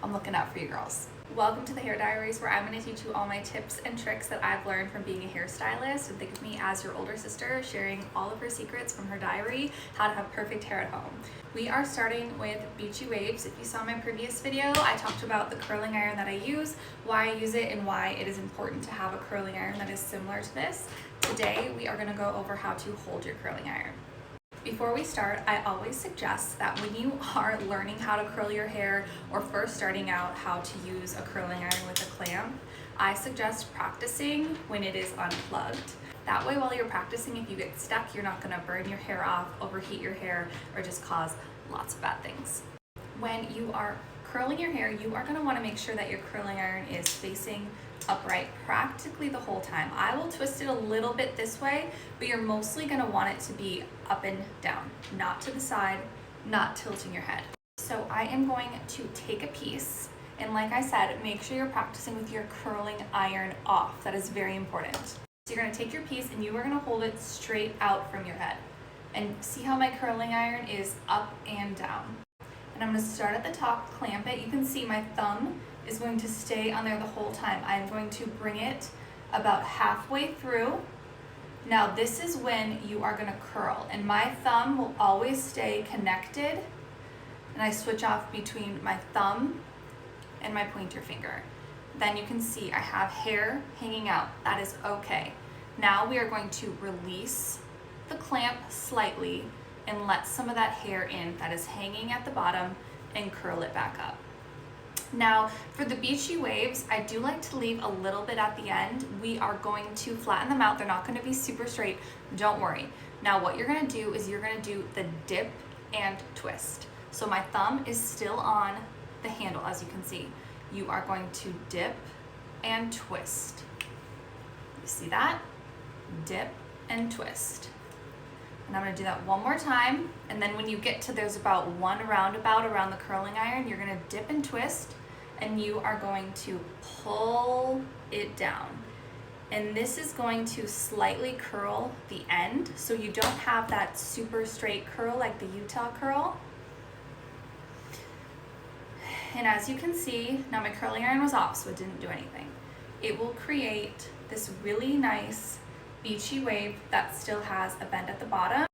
I'm looking out for you girls. Welcome to the Hair Diaries, where I'm going to teach you all my tips and tricks that I've learned from being a hairstylist, and think of me as your older sister sharing all of her secrets from her diary, how to have perfect hair at home. We are starting with Beachy Waves. If you saw my previous video, I talked about the curling iron that I use, why I use it, and why it is important to have a curling iron that is similar to this. Today, we are going to go over how to hold your curling iron. Before we start, I always suggest that when you are learning how to curl your hair or first starting out how to use a curling iron with a clamp, I suggest practicing when it is unplugged. That way, while you're practicing, if you get stuck, you're not gonna burn your hair off, overheat your hair, or just cause lots of bad things. When you are curling your hair, you are gonna wanna make sure that your curling iron is facing upright practically the whole time. I will twist it a little bit this way, but you're mostly gonna want it to be up and down, not to the side, not tilting your head. So I am going to take a piece, and like I said, make sure you're practicing with your curling iron off. That is very important. So you're gonna take your piece and you are gonna hold it straight out from your head. And see how my curling iron is up and down. And I'm gonna start at the top, clamp it. You can see my thumb is going to stay on there the whole time. I'm going to bring it about halfway through. Now this is when you are gonna curl, and my thumb will always stay connected, and I switch off between my thumb and my pointer finger. Then you can see I have hair hanging out. That is okay. Now we are going to release the clamp slightly and let some of that hair in that is hanging at the bottom and curl it back up. Now, for the Beachy Waves, I do like to leave a little bit at the end. We are going to flatten them out. They're not going to be super straight. Don't worry. Now, what you're going to do is you're going to do the dip and twist. So my thumb is still on the handle, as you can see. You are going to dip and twist. You see that? Dip and twist. And I'm going to do that one more time. And then when you get to there's about one roundabout around the curling iron, you're going to dip and twist, and you are going to pull it down. And this is going to slightly curl the end, so you don't have that super straight curl like the Utah curl. And as you can see, now my curling iron was off, so it didn't do anything. It will create this really nice beachy wave that still has a bend at the bottom.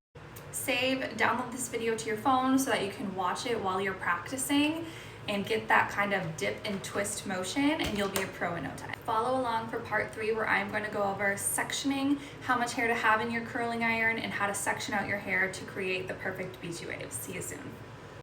Download this video to your phone so that you can watch it while you're practicing and get that kind of dip and twist motion, and you'll be a pro in no time. Follow along for part 3, where I'm going to go over sectioning, how much hair to have in your curling iron, and how to section out your hair to create the perfect beachy waves. See you soon.